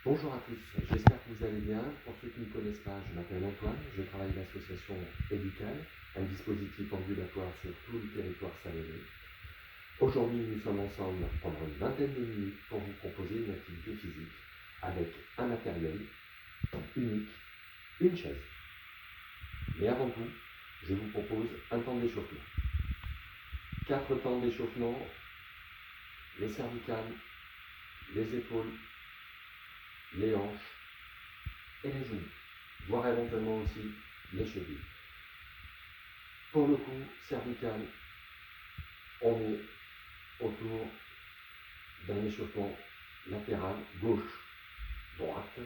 Bonjour à tous, j'espère que vous allez bien. Pour ceux qui ne me connaissent pas, je m'appelle Antoine, je travaille à l'association Educal, un dispositif ambulatoire sur tout le territoire salonnais. Aujourd'hui, nous sommes ensemble pendant une vingtaine de minutes pour vous proposer une activité physique avec un matériel unique, une chaise. Mais avant tout, je vous propose un temps d'échauffement. 4 temps d'échauffement, les cervicales, les épaules, les hanches et les genoux, voire éventuellement aussi les chevilles. Pour le coup, cervical, on est autour d'un échauffement latéral, gauche, droite,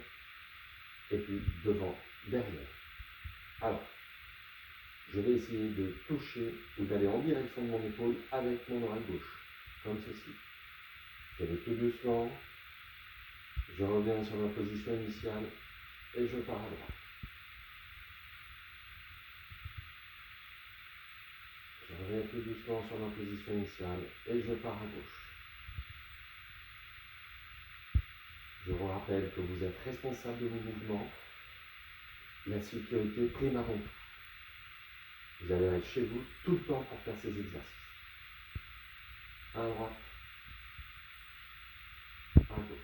et puis devant, derrière. Alors, je vais essayer de toucher ou d'aller en direction de mon épaule avec mon oreille gauche, comme ceci. Je vais tout doucement, je reviens sur ma position initiale et je pars à droite. Je reviens tout doucement sur ma position initiale et je pars à gauche. Je vous rappelle que vous êtes responsable de vos mouvements. La sécurité prime avant tout. Vous allez être chez vous tout le temps pour faire ces exercices. À droite, à gauche.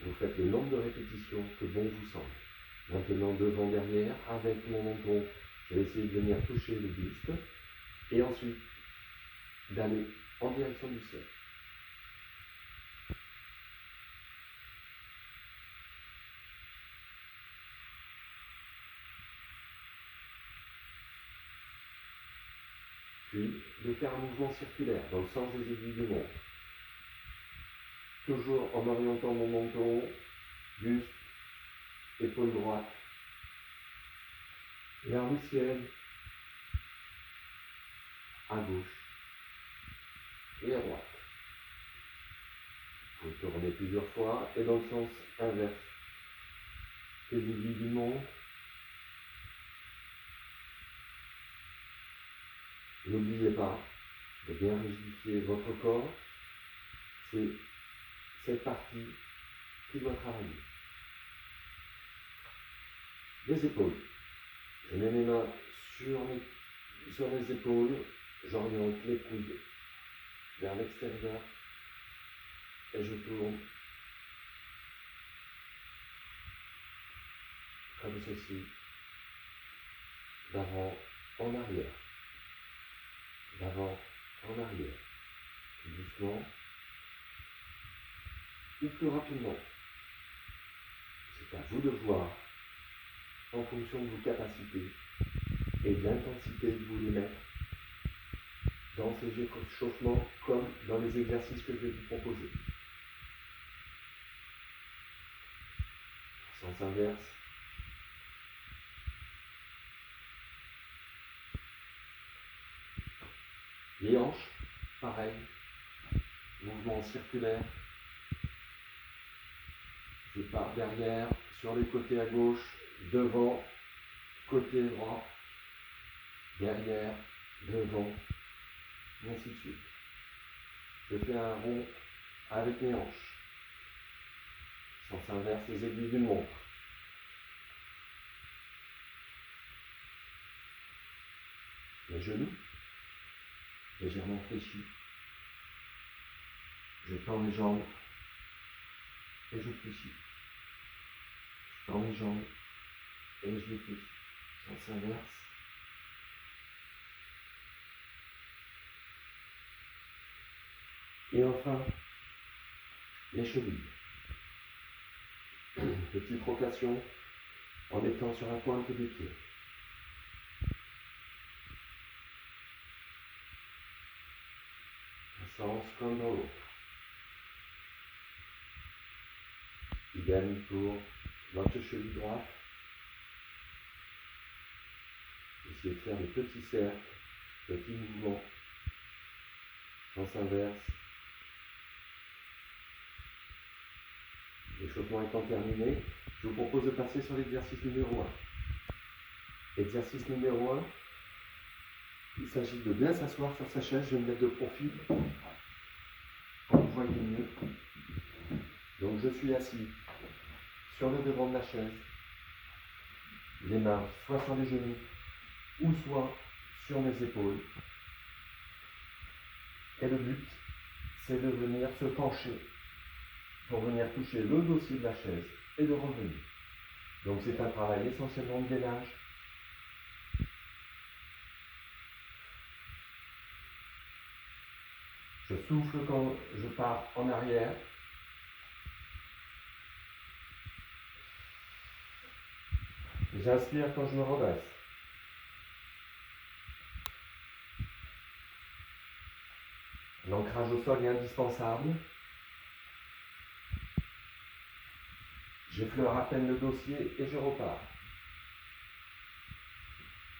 Vous faites le nombre de répétitions que bon vous semble. Maintenant, devant, derrière, avec mon menton, je vais essayer de venir toucher le buste et ensuite d'aller en direction du ciel. Puis de faire un mouvement circulaire dans le sens des aiguilles du montre. Toujours en orientant mon menton, buste, épaule droite, vers le ciel, à gauche et à droite. Vous tournez plusieurs fois et dans le sens inverse que les aiguilles du montre. N'oubliez pas de bien rigidifier votre corps. C'est cette partie qui doit travailler. Les épaules. Je mets mes mains sur les épaules. J'oriente les coudes vers l'extérieur et je tourne comme ceci, d'avant en arrière, d'avant en arrière, plus doucement ou plus rapidement. C'est à vous de voir en fonction de vos capacités et de l'intensité que vous voulez mettre dans ces échauffements comme dans les exercices que je vais vous proposer. Sens inverse. Les hanches, pareil, mouvement circulaire. Je pars derrière, sur les côtés à gauche, devant, côté droit, derrière, devant, et ainsi de suite. Je fais un rond avec mes hanches. Sens inverse, les aiguilles d'une montre. Les genoux, légèrement fléchis. Je tends les jambes et je fléchis. Je tends les jambes et je les fléchis. Sens inverse. Et enfin, les chevilles. Petite rotation en étant sur la pointe des pieds. Un sens comme dans l'autre. Idem pour votre cheville droite. Essayez de faire des petits cercles, petits mouvements. Sens inverse. L'échauffement étant terminé, je vous propose de passer sur l'exercice numéro 1. Exercice numéro 1, il s'agit de bien s'asseoir sur sa chaise. Je vais me mettre de profil pour voyez mieux. Donc je suis assis sur le devant de la chaise, les mains soit sur les genoux ou soit sur mes épaules. Et le but, c'est de venir se pencher pour venir toucher le dossier de la chaise et de revenir. Donc c'est un travail essentiellement de gainage. Je souffle quand je pars en arrière. J'inspire quand je me redresse. L'ancrage au sol est indispensable. J'effleure à peine le dossier et je repars.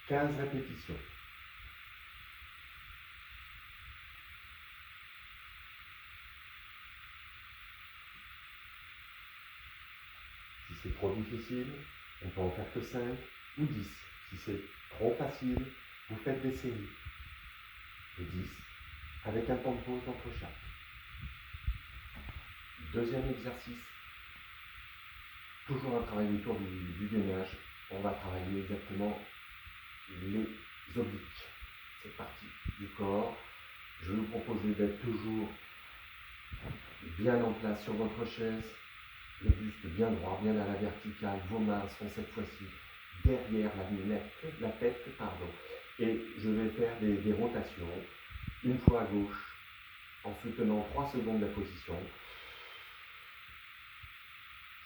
15 répétitions. Si c'est trop difficile, on peut en faire que 5 ou 10. Si c'est trop facile, vous faites des séries de 10 avec un temps de pause entre chaque. Deuxième exercice, toujours un travail autour du gainage. On va travailler exactement les obliques, cette partie du corps. Je vais vous proposer d'être toujours bien en place sur votre chaise, le buste bien droit, bien à la verticale. Vos mains sont cette fois-ci derrière la tête, et je vais faire des rotations, une fois à gauche, en soutenant 3 secondes la position.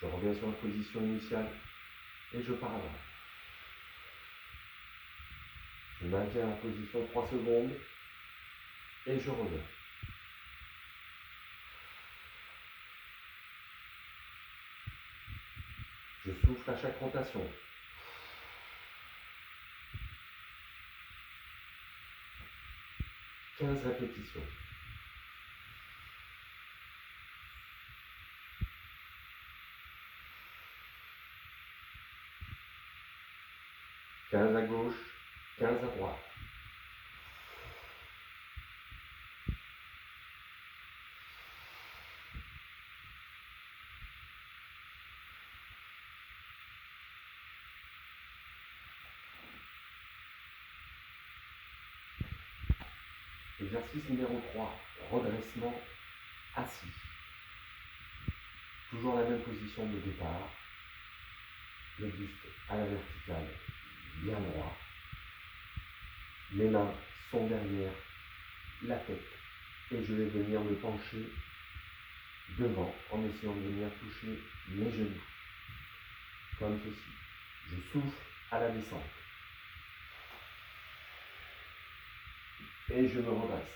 Je reviens sur la position initiale et je pars à droite. Je maintiens la position 3 secondes et je reviens. Je souffle à chaque rotation. « 15 répétitions. « 15 à gauche, 15 à droite. Exercice numéro 3, redressement assis. Toujours la même position de départ. Le buste à la verticale, bien droit. Les mains sont derrière la tête et je vais venir me pencher devant en essayant de venir toucher mes genoux. Comme ceci. Je souffle à la descente. Et je me redresse.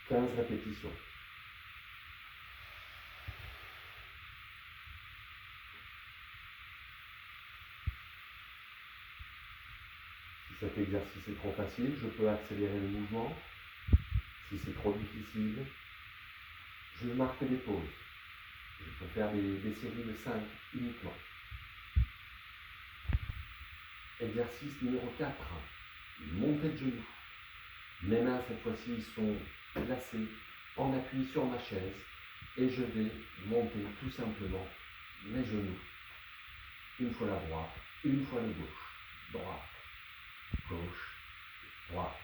« 15 répétitions. Si cet exercice est trop facile, je peux accélérer le mouvement. Si c'est trop difficile, je marque des pauses. Je peux faire des séries de 5 uniquement. Exercice numéro 4, montée de genoux. Mes mains cette fois-ci sont placées en appui sur ma chaise et je vais monter tout simplement mes genoux. Une fois la droite, une fois la gauche. Droite, gauche, droite,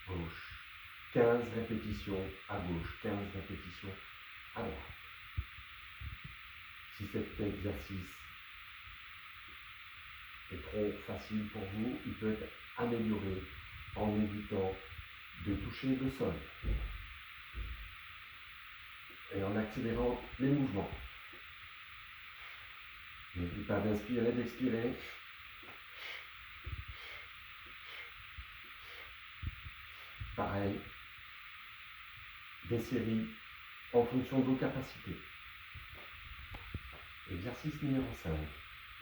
gauche. 15 répétitions à gauche, 15 répétitions à droite. Si cet exercice est trop facile pour vous, il peut être amélioré en évitant de toucher le sol et en accélérant les mouvements. N'oubliez pas d'inspirer et d'expirer. Pareil, des séries en fonction de vos capacités. Exercice numéro 5,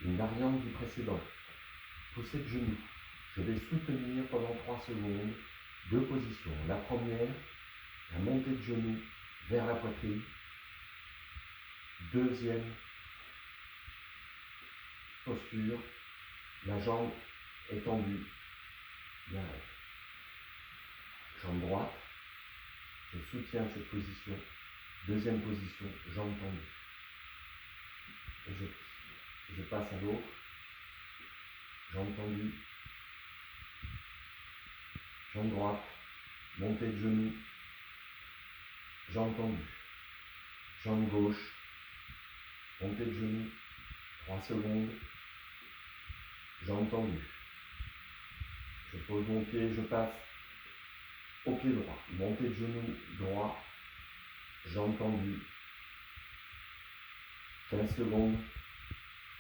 une variante du précédent. Poussée de genoux. Je vais soutenir pendant 3 secondes 2 positions. La première, la montée de genoux vers la poitrine. Deuxième posture, la jambe est tendue, bien raide. Jambe droite, je soutiens cette position. Deuxième position, jambe tendue. Et je passe à l'autre, jambe tendue, jambe droite, montée de genou, jambe tendue, jambe gauche, montée de genou, 3 secondes, jambe tendue. Je pose mon pied, je passe au pied droit, montée de genou droit, jambe tendue, 15 secondes,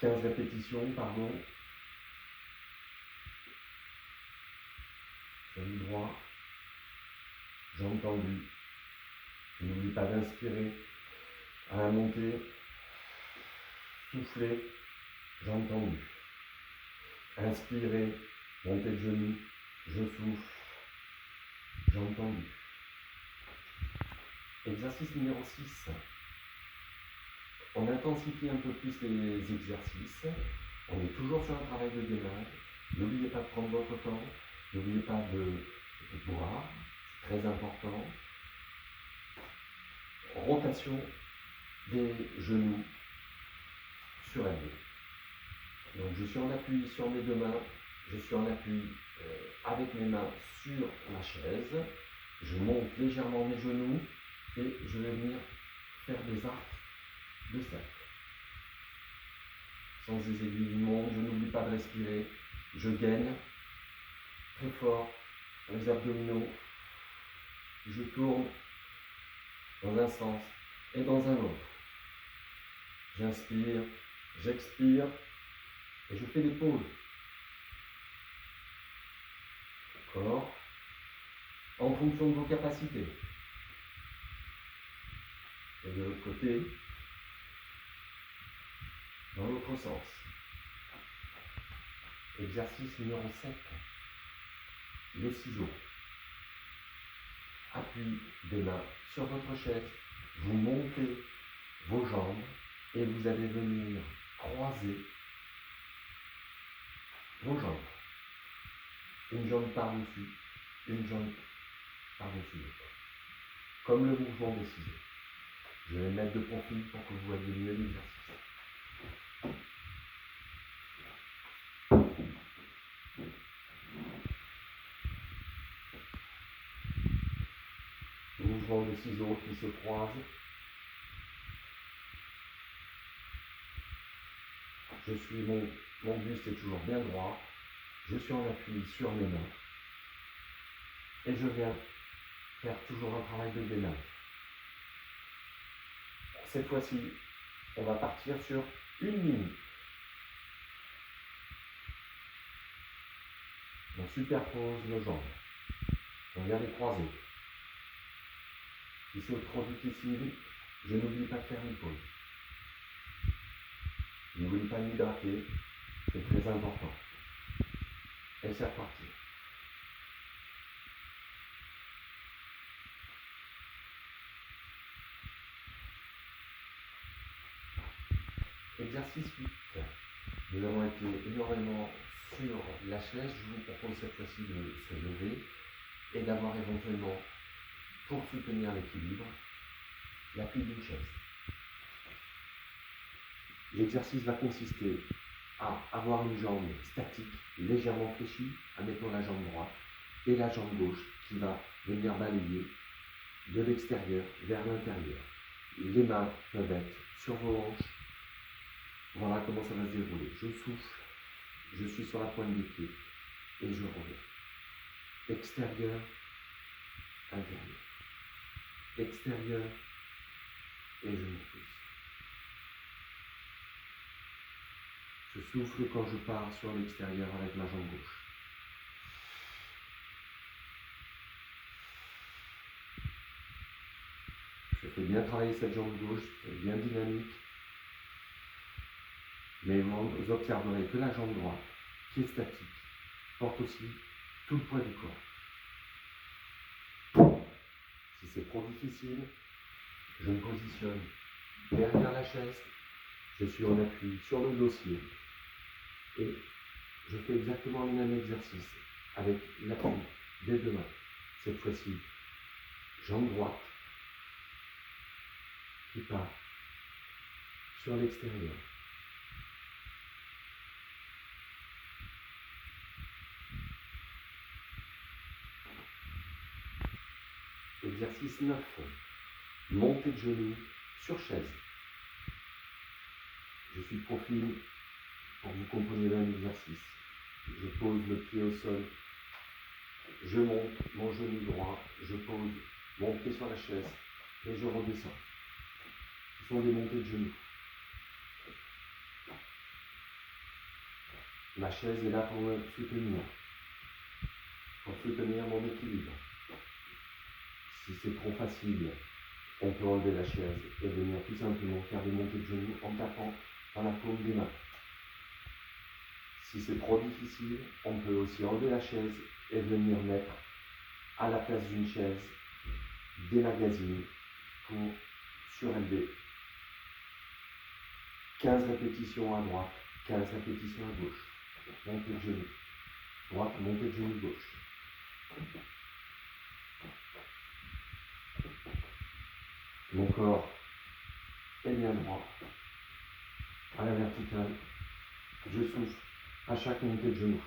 15 répétitions, pardon. Genou droit, jambe tendue. N'oublie pas d'inspirer à la montée, souffler, jambe tendue. Inspirez, montée de genou, je souffle, jambe tendue. Exercice numéro 6. On intensifie un peu plus les exercices. On est toujours sur un travail de démarrage. N'oubliez pas de prendre votre temps. N'oubliez pas de boire. C'est très important. Rotation des genoux surélevés. Donc je suis en appui sur mes deux mains. Je suis en appui avec mes mains sur la chaise. Je monte légèrement mes genoux et je vais venir faire des arcs de cercle. Sans les aiguilles du monde, je n'oublie pas de respirer. Je gaine très fort les abdominaux. Je tourne dans un sens et dans un autre. J'inspire, j'expire et je fais des pauses. D'accord ? En fonction de vos capacités. Et de l'autre côté, dans l'autre sens. Exercice numéro 7. Le ciseau. Appui des mains sur votre chaise. Vous montez vos jambes et vous allez venir croiser vos jambes. Une jambe par-dessus, une jambe par-dessus l'autre. Comme le mouvement des ciseaux. Je vais mettre de profil pour que vous voyez mieux l'exercice. Mouvement de ciseaux qui se croisent. Mon buste est toujours bien droit. Je suis en appui sur mes mains. Et je viens faire toujours un travail de démarrage. Cette fois-ci, on va partir sur 1 minute. On superpose nos jambes. On vient les croiser. Si c'est trop difficile, je n'oublie pas de faire une pause. N'oublie pas de m'hydrater, c'est très important. Et c'est reparti. Exercice 8. Nous avons été énormément sur la chaise. Je vous propose cette fois-ci de se lever et d'avoir éventuellement, pour soutenir l'équilibre, l'appui d'une chaise. L'exercice va consister à avoir une jambe statique, légèrement fléchie, admettons la jambe droite, et la jambe gauche qui va venir balayer de l'extérieur vers l'intérieur. Les mains peuvent être sur vos hanches. Voilà comment ça va se dérouler. Je souffle, je suis sur la pointe des pieds et je reviens. Extérieur, intérieur. Extérieur et je me pousse. Je souffle quand je pars sur l'extérieur avec ma jambe gauche. Je fais bien travailler cette jambe gauche, c'est bien dynamique. Mais vous observerez que la jambe droite, qui est statique, porte aussi tout le poids du corps. Si c'est trop difficile, je me positionne derrière la chaise, je suis en appui sur le dossier. Et je fais exactement le même exercice avec l'appui des deux mains. Cette fois-ci, jambe droite qui part sur l'extérieur. Exercice 9. Montée de genoux sur chaise. Je suis de profil pour que vous compreniez bien l'exercice. Je pose le pied au sol. Je monte mon genou droit. Je pose mon pied sur la chaise et je redescends. Ce sont des montées de genoux. Ma chaise est là pour me soutenir mon équilibre. Si c'est trop facile, on peut enlever la chaise et venir tout simplement faire des montées de genoux en tapant dans la paume des mains. Si c'est trop difficile, on peut aussi enlever la chaise et venir mettre à la place d'une chaise des magazines pour surélever. 15 répétitions à droite, 15 répétitions à gauche. Montée de genoux. Droite, montée de genoux gauche. Mon corps est bien droit, à la verticale. Je souffle à chaque montée de genoux.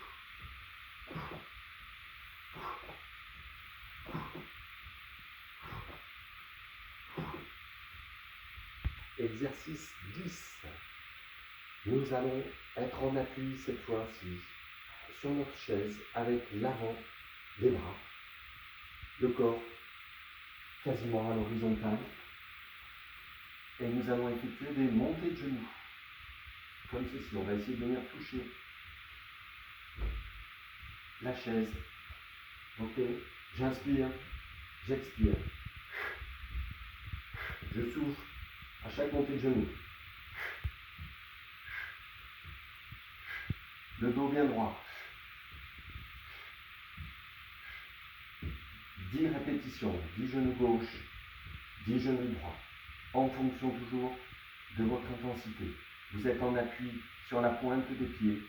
Exercice 10. Nous allons être en appui cette fois-ci sur notre chaise avec l'avant des bras, le corps quasiment à l'horizontale. Et nous allons effectuer des montées de genoux, comme ceci. On va essayer de venir toucher la chaise. Ok, j'inspire, j'expire. Je souffle à chaque montée de genoux. Le dos bien droit. 10 répétitions, 10 genoux gauche, 10 genoux droit, en fonction toujours de votre intensité. Vous êtes en appui sur la pointe des pieds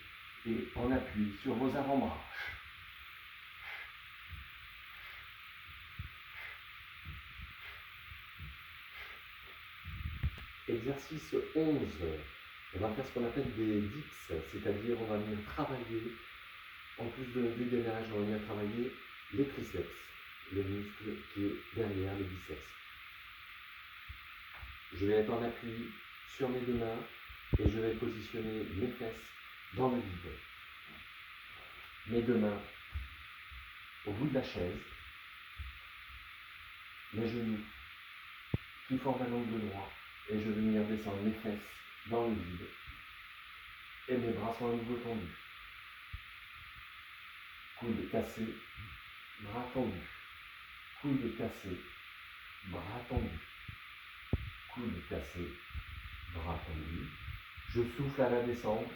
et en appui sur vos avant-bras. Exercice 11. On va faire ce qu'on appelle des dips, c'est-à-dire on va venir travailler, en plus du gainage, on va venir travailler les triceps, le muscle qui est derrière les biceps. Je vais être en appui sur mes deux mains et je vais positionner mes fesses dans le vide. Mes deux mains au bout de la chaise, mes genoux qui forment un angle droit et je vais venir descendre mes fesses dans le vide. Et mes bras sont à nouveau tendus. Coude cassé, bras tendus. Coude cassé, bras tendus. Coude cassé, bras tendus. Je souffle à la descente.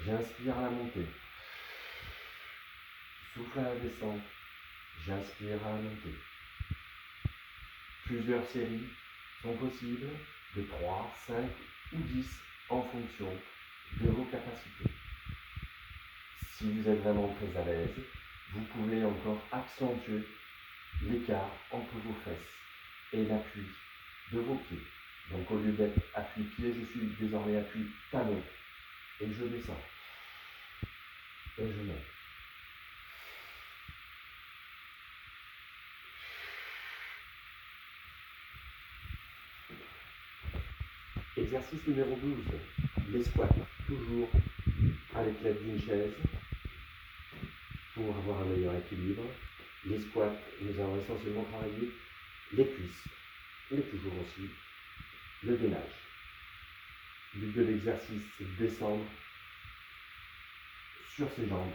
J'inspire à la montée. Souffle à la descente. J'inspire à la montée. Plusieurs séries sont possibles de 3, 5 ou 10 en fonction de vos capacités. Si vous êtes vraiment très à l'aise, vous pouvez encore accentuer l'écart entre vos fesses et l'appui de vos pieds. Donc au lieu d'être appui pied, je suis désormais appui talon et je descends et je monte. Exercice numéro 12, les squats, toujours avec l'aide d'une chaise pour avoir un meilleur équilibre. Les squats, nous allons essentiellement travailler les cuisses, mais toujours aussi le gainage. Le but de l'exercice, c'est de descendre sur ses jambes.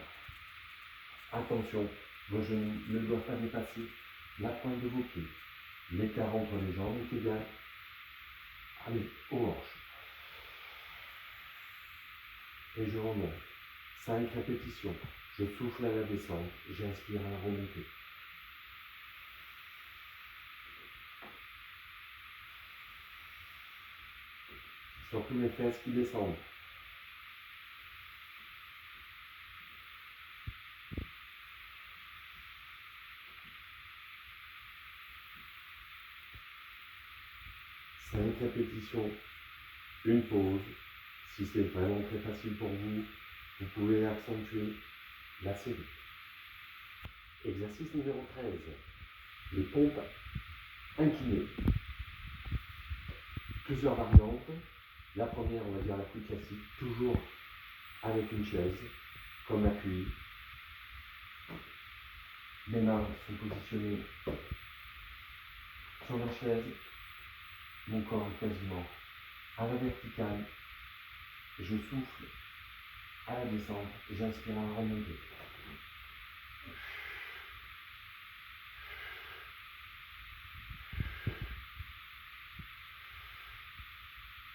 Attention, vos genoux ne doivent pas dépasser la pointe de vos pieds. L'écart entre les jambes est égal aux hanches. Et je remonte. 5 répétitions. Je souffle à la descente, j'inspire à la remontée. sur tous mes fesses qui descendent. Cinq répétitions, une pause. Si c'est vraiment très facile pour vous, vous pouvez accentuer la série. Exercice numéro 13. Les pompes inclinées. Plusieurs variantes. La première, on va dire la plus classique, toujours avec une chaise, comme appui. Mes mains sont positionnées sur la chaise. Mon corps est quasiment à la verticale. Je souffle à la descente et j'inspire à remonter.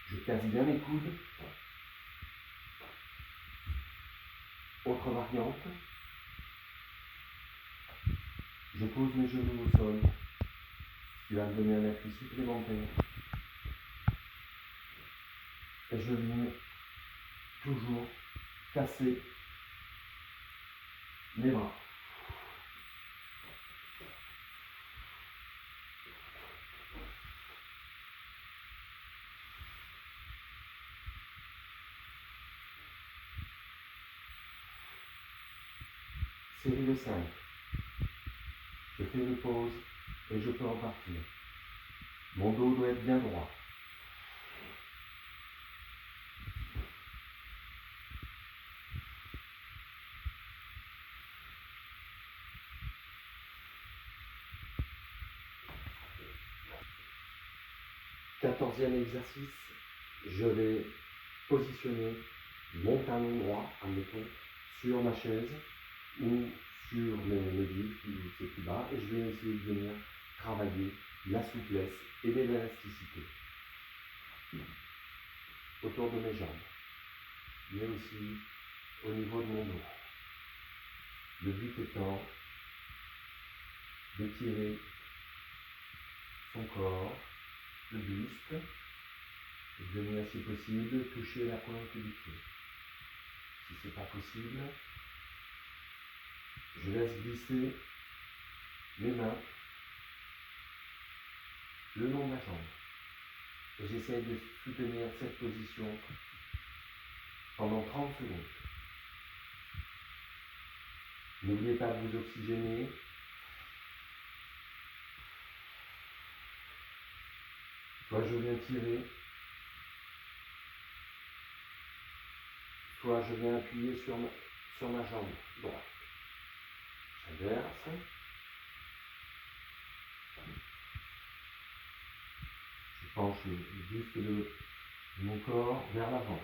Je casse bien les coudes. Autre variante. Je pose mes genoux au sol, ce qui va me donner un appui supplémentaire. Et je viens toujours casser mes bras. Série de 5. Je fais une pause et je peux repartir. Mon dos doit être bien droit. Quatorzième exercice, je vais positionner mon talon droit, admettons, sur ma chaise ou sur mes vides qui c'est plus bas et je vais essayer de venir travailler la souplesse et l'élasticité autour de mes jambes, mais aussi au niveau de mon dos. Le but étant d'étirer son corps, le buste, et de venir si possible toucher la pointe du pied. Si ce n'est pas possible, je laisse glisser mes mains le long de la jambe. Et j'essaie de soutenir cette position pendant 30 secondes. N'oubliez pas de vous oxygéner. Soit je viens tirer, soit je viens appuyer sur ma jambe droite. J'inverse. Je penche le buste de mon corps vers l'avant.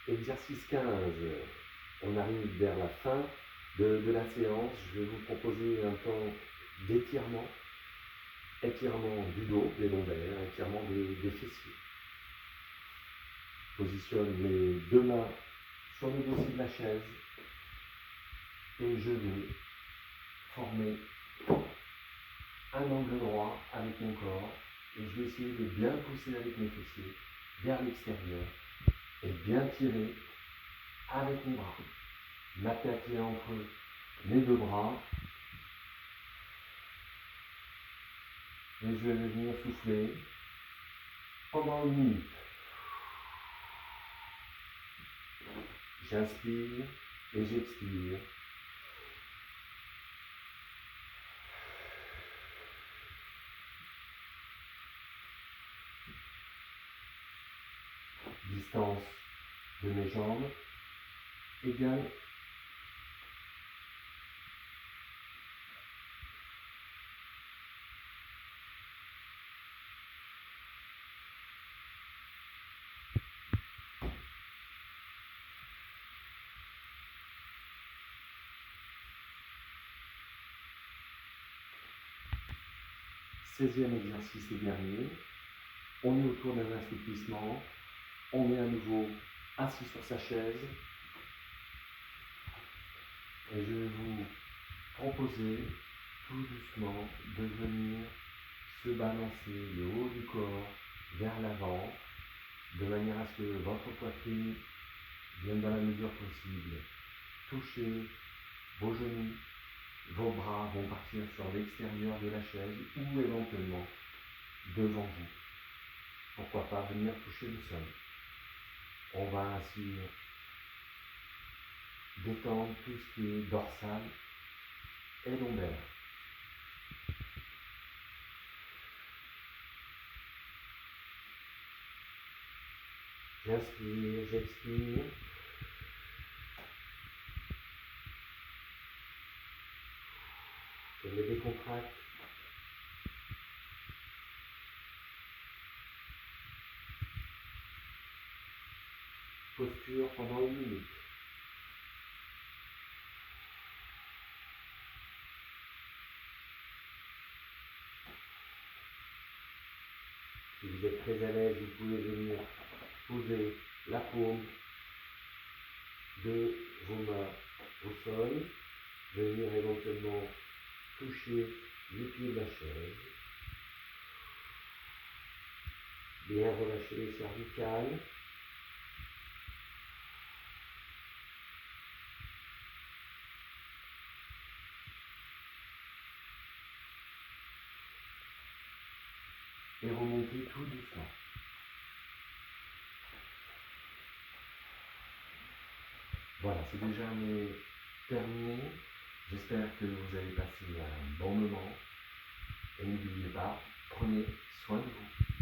Exercice 15. On arrive vers la fin de la séance. Je vais vous proposer un temps d'étirement. Étirement du dos, des lombaires, étirement des fessiers. Je positionne mes deux mains sur le dossier de la chaise et je vais former un angle droit avec mon corps et je vais essayer de bien pousser avec mes fessiers vers l'extérieur et bien tirer avec mes bras. Ma tête est entre mes deux bras et je vais venir souffler pendant 1 minute. J'inspire et j'expire. Distance de mes jambes égale Seizième exercice et dernier. On est autour d'un assouplissement. On est à nouveau assis sur sa chaise. Et je vais vous proposer tout doucement de venir se balancer le haut du corps vers l'avant, de manière à ce que votre poitrine vienne dans la mesure possible toucher vos genoux. Vos bras vont partir sur l'extérieur de la chaise ou éventuellement devant vous. Pourquoi pas venir toucher le sol. On va ainsi détendre tout ce qui est dorsal et lombaire. J'inspire, j'expire. Je me décontracte. Posture pendant 1 minute. Si vous êtes très à l'aise, vous pouvez venir poser la paume de vos mains au sol, venir éventuellement toucher les pieds de la chaise, bien relâcher les cervicales, et remonter tout doucement. Voilà, c'est déjà terminé. J'espère que vous avez passé un bon moment. Et n'oubliez pas, prenez soin de vous.